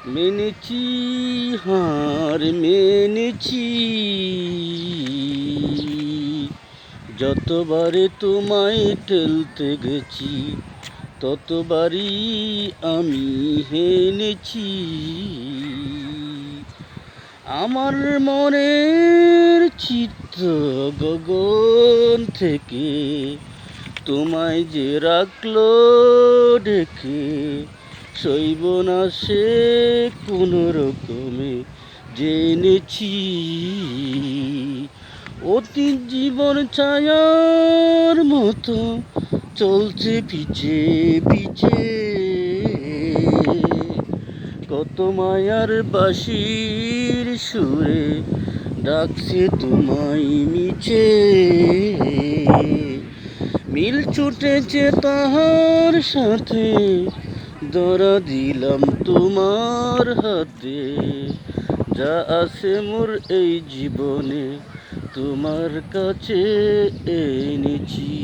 মেনেছি, হার মেনেছি। যতবারে তোমায় ঠেলতে গেছি, ততবারই আমি হেনেছি। আমার মনের চিত্ত গগন থেকে তোমায় যে রাখলো ঢেকে, সইব না সে কোনো রকমে জেনেছি। অতীত জীবন ছায়ার মতো চলছে পিছে পিছে, কত মায়ার বাঁশির সুরে ডাকছে তোমায় মিছে। মিল ছুটেছে তাহার সাথে, ধরা দিলাম তোমার হাতে। যা আছে মোর এই জীবনে তোমার কাছে এনেছি।